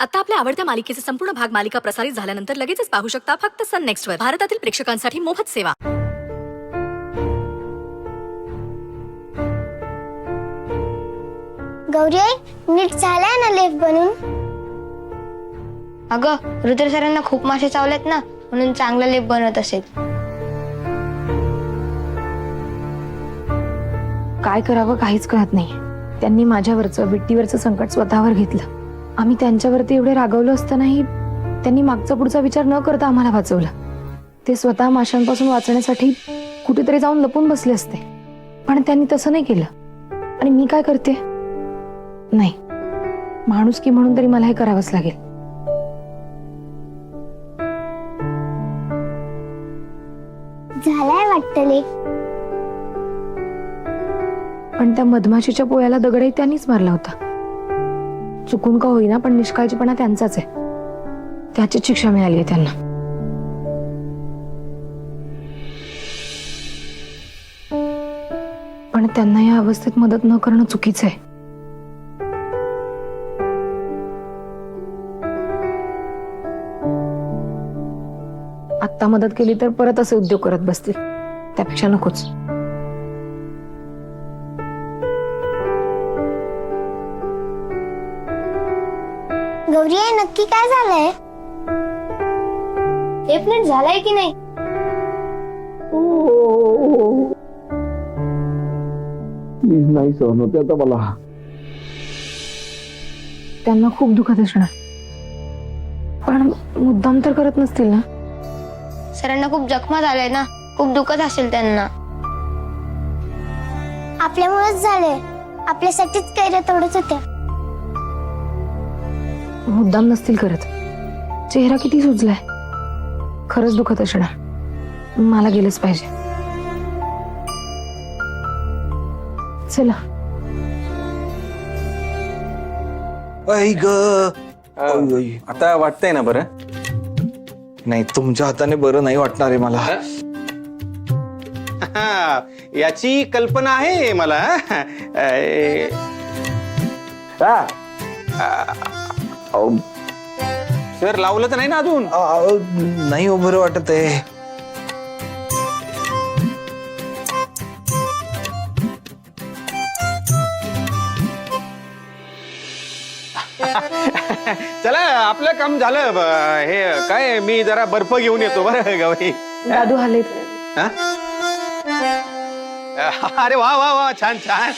आता आपल्या आवडत्या मालिकेचे संपूर्ण भाग मालिका प्रसारित झाल्यानंतर लगेचच पाहू शकता फक्त सन नेक्स्ट वर. भारतातील प्रेक्षकांसाठी मोफत सेवा. गौरी आई, नीट झालाय ना लेप बनून? अगं रुद्र सरांना खूप मासे चावलेत ना, म्हणून चांगला लेप बनवत असेल. काय करावं काहीच कळत नाही. त्यांनी माझ्यावरचं बिट्टीवरचं संकट स्वतःवर घेतलं. आम्ही त्यांच्यावरती एवढे रागवलो असतानाही त्यांनी मागचा पुढचा विचार न करता आम्हाला वाचवलं. ते स्वतः माशांपासून वाचण्यासाठी कुठेतरी जाऊन लपून बसले असते, पण त्यांनी तसं नाही केलं. आणि मी काय करते? नाही, माणुसकी म्हणून तरी मला हे करावंच लागेल. झालाय वाटतं लेप. पण त्या मधमाशीच्या पोळ्याला दगडही त्यांनीच मारला होता. चुकून का होईना, पण निष्काळजीपणा त्यांचाच आहे. त्याचीच शिक्षा मिळाली आहे त्यांना. पण त्यांना या अवस्थेत मदत न करणं चुकीचं आहे. आत्ता मदत केली तर परत असे उद्योग करत बसतील. त्यापेक्षा नकोच. गौरी आई, नक्की काय झालंय? लेप नीट झालाय की नाही? प्लीज नाही सहन होते आता मला. त्यांना खूप दुखत असणार, पण मुद्दाम तर करत नसतील ना? सरांना खूप जखमा झालाय ना, खूप दुखत असेल त्यांना. आपल्यामुळेच झालंय. आपल्यासाठीच कैऱ्या तोडत होत्या. मुद्दाम नसतील करत. चेहरा किती सुजलाय. खरंच दुखत असणार. मला गेलंच पाहिजे. चला. आई ग. आता वाटतंय ना बरं? नाही, तुमच्या हाताने बरं नाही वाटणार आहे मला. याची कल्पना आहे मला. अहो, सर लावलं तर नाही ना अजून? नाही हो, बरं वाटत आहे. चला आपलं काम झालं. हे काय, मी जरा बर्फ घेऊन येतो बरं गौरी. दादू हालेत. हा? अरे वा वा वा, छान छान.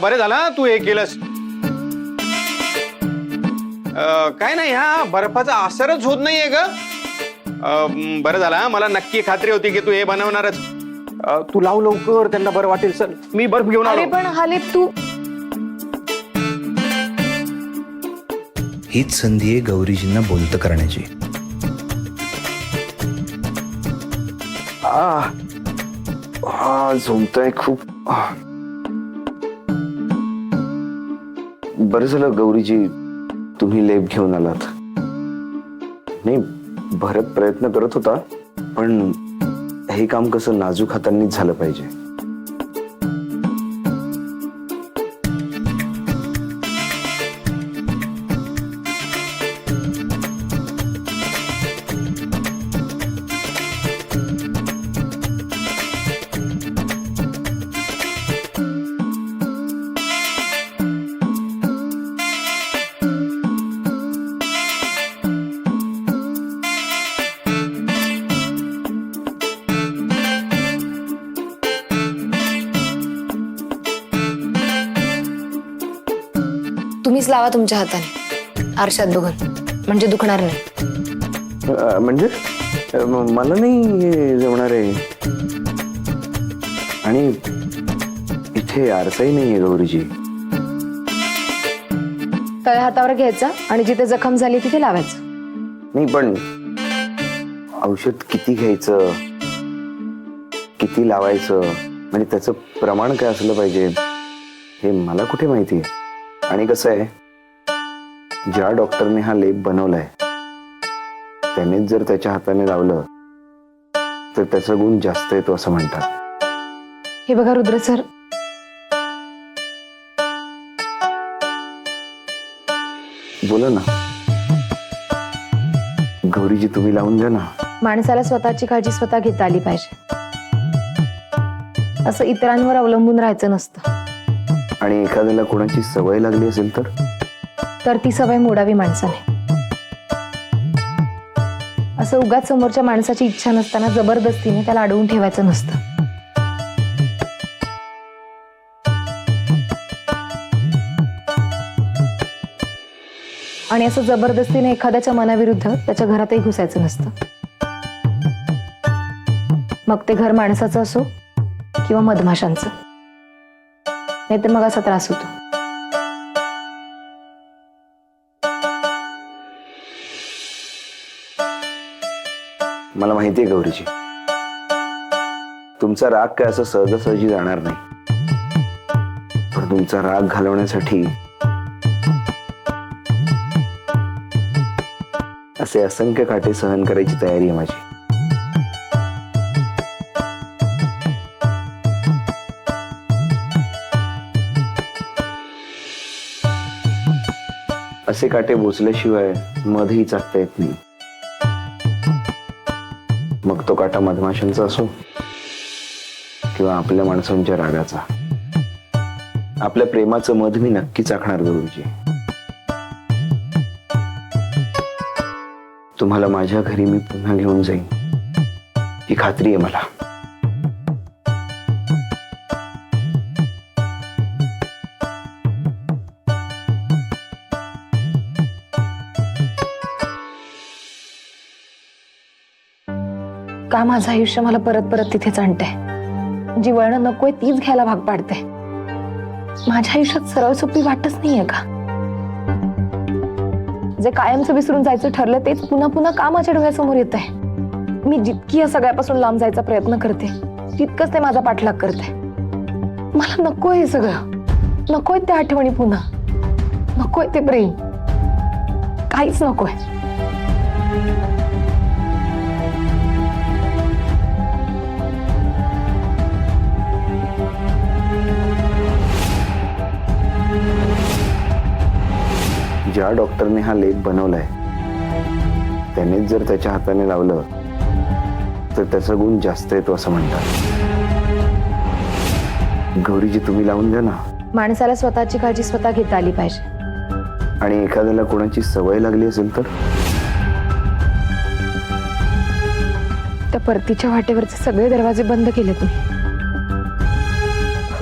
बरं झालं तू हे केलंस. काय नाही, ह्या बर्फाचा असरच होत नाहीये ग. बरं झालं, मला नक्की खात्री होती की तू हे बनवणारच. तू लाव लवकर, त्यांना बरं वाटेल. सर मी बर्फ घेऊन अरे आलो. पण हालेत तू. हीच संधी आहे गौरीजींना बोलत करण्याची. झोमतंय खूप. बरं झालं गौरीजी तुम्ही लेप घेऊन आलात. नाही, भरत प्रयत्न करत होता, पण हे काम कसं नाजूक हातांनीच झालं पाहिजे. तुम्हीच लावा तुमच्या हाताने आरशात बघून, म्हणजे दुखणार नाही. म्हणजे मला नाही जमणार आहे. आणि इथे आरसाही नाहीये गौरीजी. तळ्या हातावर घ्यायचा आणि जिथे जखम झाली तिथे लावायचं. नाही, पण औषध किती घ्यायचं, किती लावायचं, म्हणजे त्याचं प्रमाण काय असलं पाहिजे हे मला कुठे माहिती आहे. आणि कसं आहे, ज्या डॉक्टरने हा लेप बनवलाय त्यानेच जर त्याच्या हाताने लावलं तर त्याचा गुण जास्त येतो असं म्हणतात. हे बघा रुद्र सर, बोला ना. गौरीजी तुम्ही लावून द्या ना. माणसाला स्वतःची काळजी स्वतः घेता आली पाहिजे. असं इतरांवर अवलंबून राहायचं नसतं. आणि एखाद्याला कोणाची सवय लागली असेल तर ती सवय मोडावी माणसाने. असं उगाच समोरच्या माणसाची इच्छा नसताना जबरदस्तीने त्याला अडवून ठेवायचं नसतं. आणि असं जबरदस्तीने एखाद्याच्या मनाविरुद्ध त्याच्या घरातही घुसायचं नसतं. मग ते घर माणसाचं असो किंवा मधमाशांचं. नाहीतर मग असा त्रास होतो. मला माहितीये गौरीजी, तुमचा राग काय असं सहजासहजी जाणार नाही. पण तुमचा राग घालवण्यासाठी असे असंख्य काटे सहन करायची तयारी आहे माझी. असे काटे बोचल्याशिवाय मधही चाकता येत नाही. मग तो काटा मधमाशांचा असो किंवा आपल्या माणसांच्या रागाचा. आपल्या प्रेमाचं मध मी नक्की चाखणार गौरीजी. तुम्हाला माझ्या घरी मी पुन्हा घेऊन जाईन ही खात्री आहे मला. का माझं आयुष्य मला परत परत तिथेच आणतंय. जी वळणं नकोय तीच घ्यायला भाग पाडते. माझ्या आयुष्यात सरळ सोपी वाटच नाहीये का? जे कायमचं विसरून जायचं ठरलं तेच पुन्हा पुन्हा का माझ्या डोळ्यासमोर येत आहे. मी जितकी या सगळ्यापासून लांब जायचा प्रयत्न करते तितकंच ते माझा पाठलाग करते. मला नकोय हे सगळं. नकोय त्या आठवणी पुन्हा. नकोय ते प्रेम. काहीच नकोय. ज्या डॉक्टरने हा लेप बनवलाय त्यानेच जर त्याच्या हाताने लावलं तर त्याचा गुण जास्त येतो असं म्हणतात. गौरीजी तुम्ही लावून द्या ना. माणसाला स्वतःची काळजी स्वतः घेता आली पाहिजे. आणि एखाद्याला कोणाची सवय लागली असेल तर त्या परतीच्या वाटेवरचे सगळे दरवाजे बंद केले तुम्ही.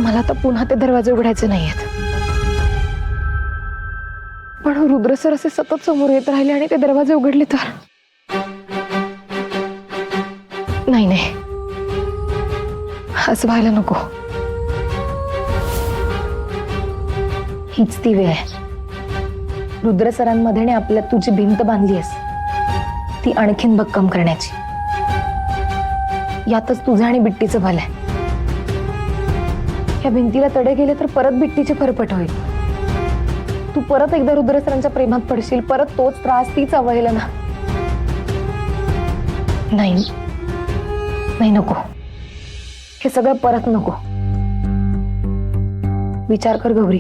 मला तर पुन्हा ते दरवाजे उघडायचे नाहीयेत. पण रुद्र सर असे सतत समोर येत राहिले आणि ते दरवाजे उघडले तर नाही नाही, असं व्हायला नको. हीच ती वेळ आहे. रुद्र सरांमध्ये आणि आपल्यात तुझी भिंत बांधलीस ती आणखीन भक्कम करण्याची. यातच तुझं आणि बिट्टीचं भलं आहे. या भिंतीला तडे गेले तर परत बिट्टीचे फरफट होईल. तू परत एकदा रुद्र सरांच्या प्रेमात पडशील. परत तोच त्रास, तीच अवहेलना. नाही नाही, नको. हे सगळं परत नको. विचार कर गौरी,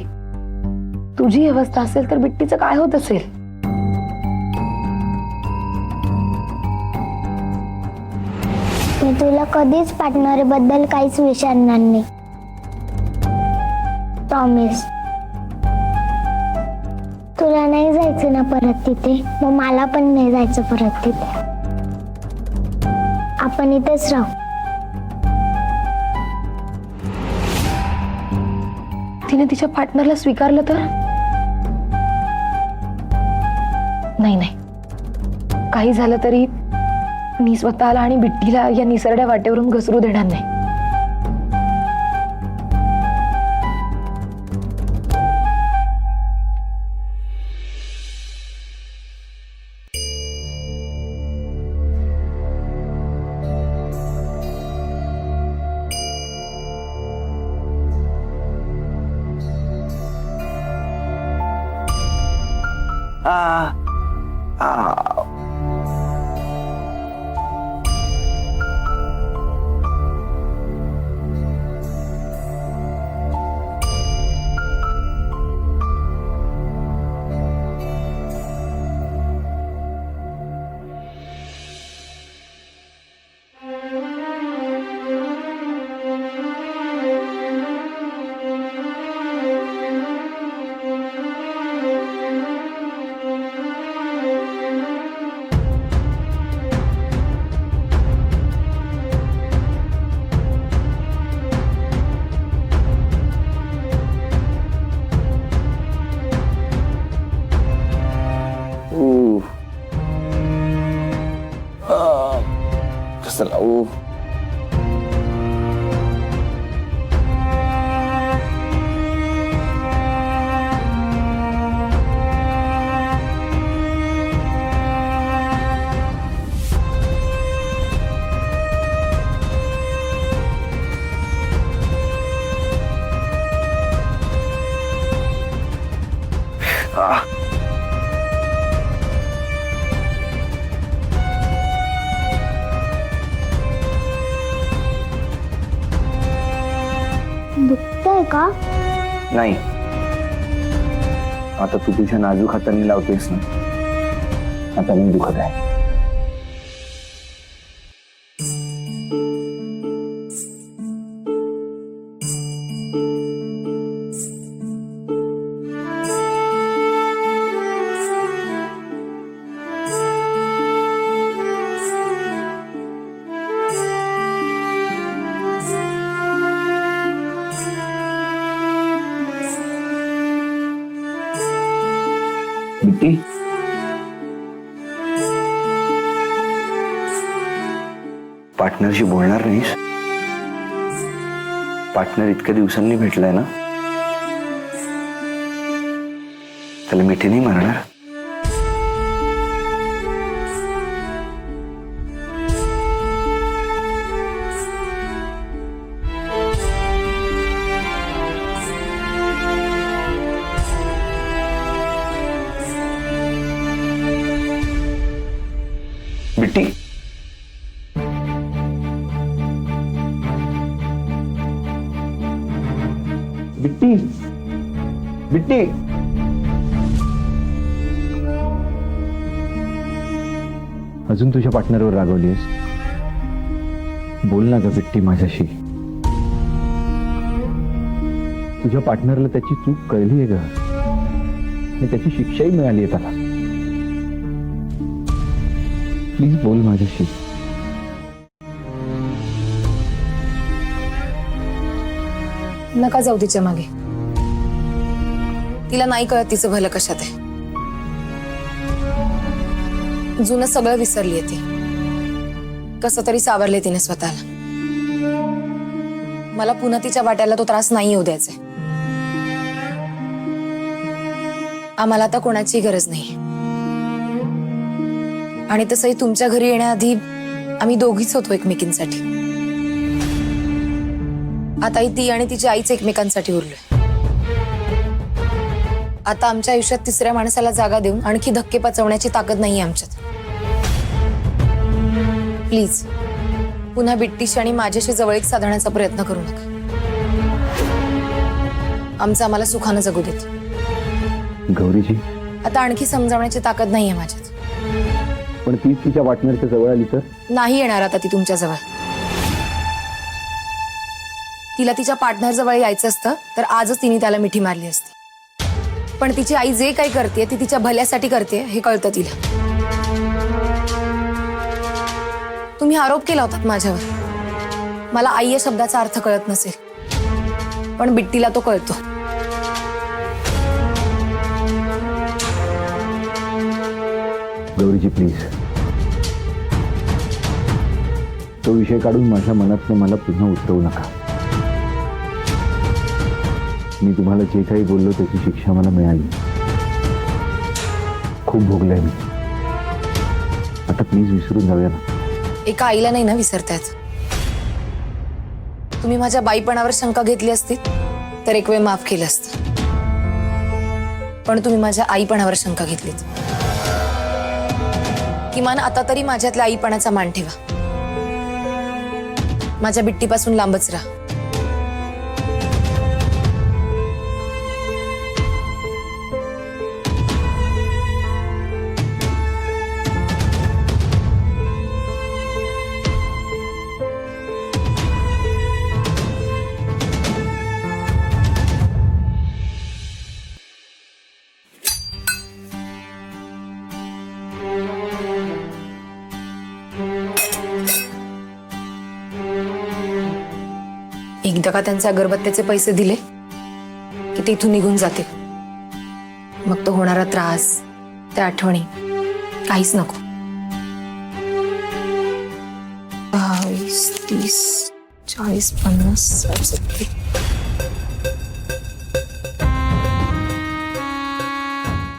तुझी अवस्था असेल तर बिट्टीचं काय होत असेल. मी तुला कधीच पार्टनर बद्दल काहीच विचारणार नाही. प्रॉमिस. तुला नाही जायचं ना परत तिथे, मग मला पण नाही जायचं परत तिथे. आपण इथेच राहू. तिने तिच्या पार्टनरला स्वीकारलं तर नाही नाही, काही झालं तरी मी स्वतःला आणि बिट्टीला या निसरड्या वाटेवरून घसरू देणार नाही. जास्त लावू. दुखतंय का? नाही, आता तू तुझ्या नाजूक हाताने लावतेस ना, आता मी दुखत आहे. बिट्टी, पार्टनरशी बोलणार नाहीस? पार्टनर इतक्या दिवसांनी भेटलाय ना, त्याला मिठी नाही मारणार? बिट्टी, बिट्टी, बिट्टी, अजून तुझ्या पार्टनरवर रागवलीस? बोल ना ग बिट्टी माझ्याशी. तुझ्या पार्टनरला त्याची चूक कळली आहे ग, आणि त्याची शिक्षाही मिळाली आहे त्याला. प्लीज बोल माझ्याशी. नका जाऊ तिच्या मागे. तिला नाही कळत तिचं भलं कशात आहे. जुनं सगळं विसरलीये ती. कसं तरी सावरले तिने स्वतःला. मला पुन्हा तिच्या वाट्याला तो त्रास नाही येऊ द्यायचा. आम्हाला आता कोणाची गरज नाही, आणि तसंही तुमच्या घरी येण्याआधी आम्ही दोघीच होतो एकमेकींसाठी. आताही ती आणि तिची आईच एकमेकांसाठी उरलोय. आता आमच्या आयुष्यात तिसऱ्या माणसाला जागा देऊन आणखी धक्के पचवण्याची ताकद नाहीये आमच्यात. प्लीज पुन्हा बिट्टीशी आणि माझ्याशी जवळीक साधण्याचा प्रयत्न करू नका. आमचं आम्हाला सुखानं जगू देत. गौरीजी, आता आणखी समजावण्याची ताकद नाहीये माझ्यात. पण तीच तिच्या पार्टनरच्या जवळ आली तर? नाही येणार आता ती तुमच्या जवळ. तिला तिच्या पार्टनर जवळ यायचं असतं तर आजच तिने त्याला मिठी मारली असती. पण तिची आई जे काही करते ती तिच्या भल्यासाठी करते हे कळतं तिला. तुम्ही आरोप केला होतात माझ्यावर. मला आई या शब्दाचा अर्थ कळत नसेल, पण बिट्टीला तो कळतो. गौरीजी प्लीज, तो विषय काढून माझ्या मनातनं मला पुन्हा उतरवू नका. मी तुम्हाला जे काही बोललो त्याची शिक्षा मला मिळाली. खूप भोगलंय मी. आता प्लीज विसरून जाऊया ना. एका आईला नाही ना विसरता येत. तुम्ही माझ्या बाईपणावर शंका घेतली असती तर एक वेळ माफ केलं असतं, पण तुम्ही माझ्या आईपणावर शंका घेतलीत. किमान आता तरी माझ्यातल्या आईपणाचा मान ठेवा. माझ्या बिट्टीपासून लांबच राहा. एकदा का त्यांचे अगरबत्त्याचे पैसे दिले की ते इथून निघून जातील. मग तो होणारा त्रास, त्या आठवणी काहीच नको. 30, 40, 50, 60, 70.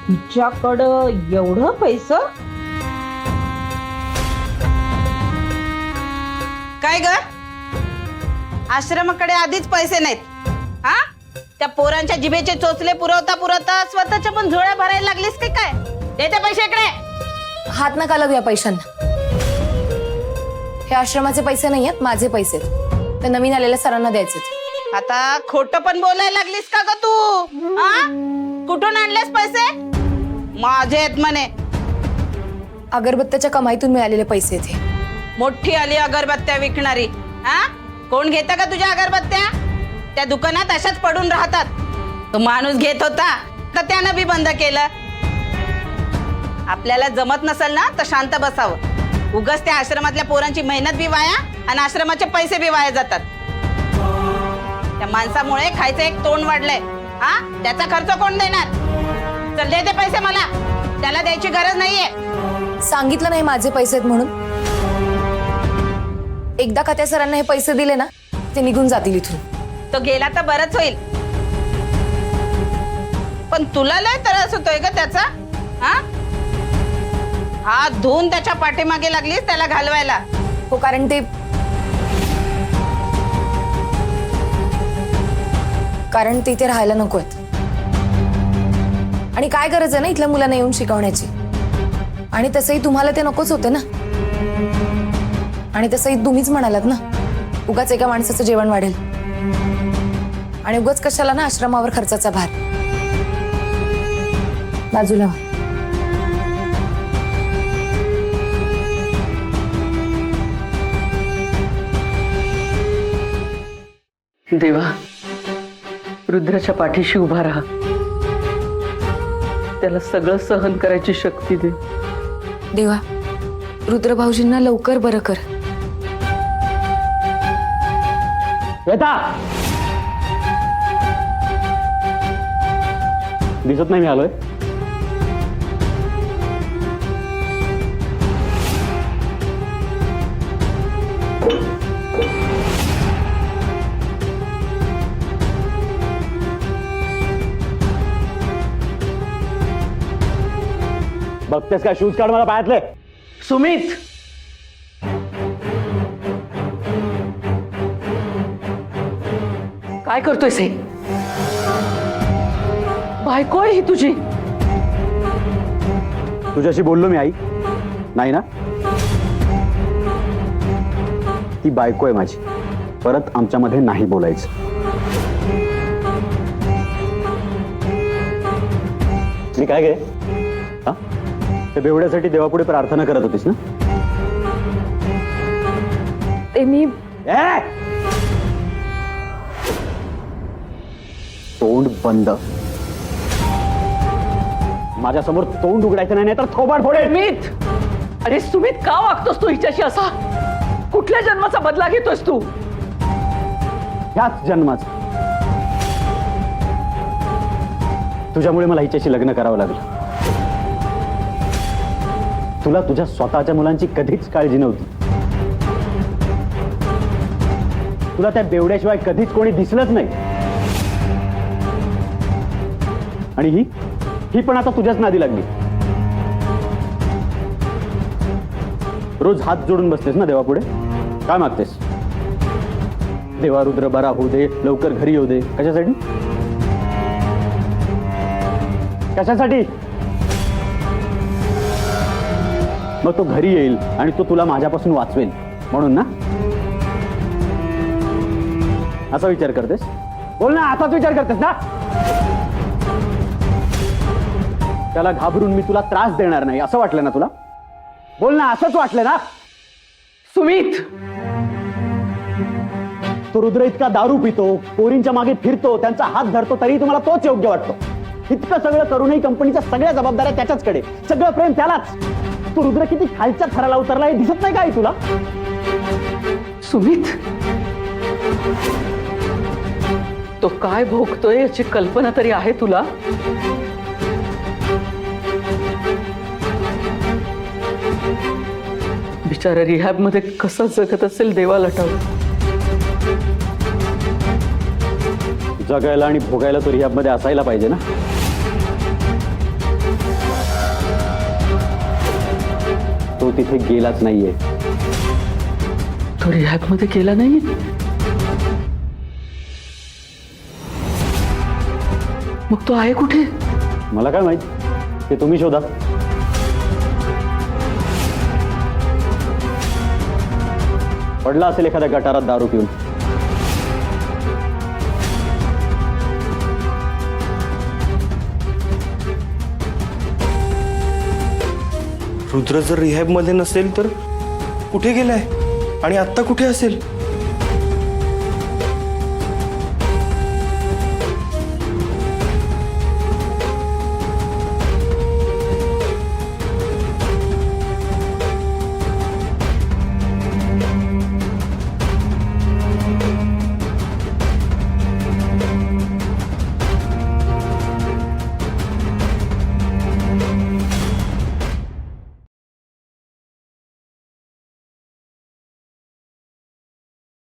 तुझ्याकडं एवढं पैसा काय ग आश्रमाकडे आधीच पैसे नाहीत हा त्या पोरांच्या जिभेचे चोचले पुरवता पुरवता स्वतःच्या पण झोळ्या भरायला लागलीस की काय देते पैसे इकडे हात नका लावू या पैशांना. हे आश्रमाचे पैसे नाही आहेत, माझे पैसे आहेत. ते नवीन आलेल्या सरांना द्यायचे. आता खोटं पण बोलायला लागलीस का ग तू हा कुठून आणलेस पैसे माझे आहेत म्हणे अगरबत्त्याच्या कमाईतून मिळालेले पैसे ते. मोठी आली अगरबत्त्या विकणारी हा कोण घेता का तुझ्या अगरबत्त्या त्या दुकानात अशाच पडून राहतात तो माणूस घेत होता तर त्यानं बी बंद केलं आपल्याला जमत नसेल ना तर शांत बसावं उगाच त्या आश्रमातल्या पोरांची मेहनत बी वाया आणि आश्रमाचे पैसे बी वाया जातात त्या माणसामुळे खायचं एक तोंड वाढलंय हा त्याचा खर्च कोण देणार चल दे ते पैसे मला त्याला द्यायची गरज नाहीये सांगितलं नाही माझे पैसे आहेत म्हणून. एकदा का त्या सरांना हे पैसे दिले ना ते निघून जातील इथून. तो गेला तर बरंच होईल पण तुला लय त्रास होतोय का त्याचा हा हात धुवून त्याच्या पाठीमागे लागलीस त्याला घालवायला हो कारण ते इथे राहायला नकोत. आणि काय गरज आहे ना इथल्या मुलांना येऊन शिकवण्याची. आणि तसंही तुम्हाला ते नकोच होते ना. आणि तसंही तुम्हीच म्हणालात ना उगाच एका माणसाचं जेवण वाढेल आणि उगाच कशाला ना आश्रमावर खर्चाचा भार. बाजूला व्हा. देवा रुद्राच्या पाठीशी उभा राहा त्याला सगळं सहन करायची शक्ती दे. देवा रुद्र भाऊजींना लवकर बरं कर. श्वेता दिसत नाही मी आलोय. बघतेस का शूज काढ मला पायातले. सुमित काय करतोयस हे बायको आहे ही तुझी. तुझ्याशी बोललो मी आई नाही ना. ती बायको आहे माझी परत आमच्यामध्ये नाही बोलायचं. मी काय गे हा ते बेवड्यासाठी देवापुढे प्रार्थना करत होतीस ना. ते मी तोंड बंद. माझ्या समोर तोंड उघडायचं नाही तर थोबाड फोडेल. सुमित अरे सुमित का वागतोस तू हिच्याशी असा. कुठल्या जन्माचा बदला घेतोस तू. ह्याच जन्माचा. तुझ्यामुळे मला हिच्याशी लग्न करावं लागलं. तुला तुझ्या स्वतःच्या मुलांची कधीच काळजी नव्हती. तुला त्या बेवड्याशिवाय कधीच कोणी दिसलंच नाही. आणि ही पण आता तुझ्याच नादी लागली. रोज हात जोडून बसतेस ना देवापुढे. काय मागतेस. देवा रुद्र बरा होऊ दे लवकर घरी येऊ दे. कशासाठी कशासाठी. मग तो घरी येईल आणि तो तुला माझ्यापासून वाचवेल म्हणून ना. असा विचार करतेस. बोल ना असाच विचार करतेस ना. त्याला घाबरून मी तुला त्रास देणार नाही असं वाटलं ना तुला. बोल ना असंच वाटलं ना. सुमित तो रुद्र इतका दारू पितो पोरींच्या मागे फिरतो त्यांचा हात धरतो तरी तुम्हाला तोच योग्य वाटतो. इतकं सगळं करूनही कंपनीच्या सगळ्या जबाबदाऱ्या त्याच्याचकडे सगळं प्रेम त्यालाच. तो रुद्र किती खालच्या थराला उतरला हे दिसत नाही काय तुला. सुमित तो काय भोगतोय याची कल्पना तरी आहे तुला. बिचारा रिहॅब मध्ये कसा जगत असेल देवाला ठाऊक. जगायला आणि भोगायला तो रिहॅबमध्ये असायला पाहिजे ना. तो तिथे गेलाच नाहीये. तो रिहॅब मध्ये गेला नाही. मग तो आहे कुठे? मला काय माहित, ते तुम्ही शोधा. पडला असेल एखाद्या गटारात दारू पिऊन. रुद्र जर रिहॅब मध्ये नसेल तर कुठे गेलाय आणि आत्ता कुठे असेल?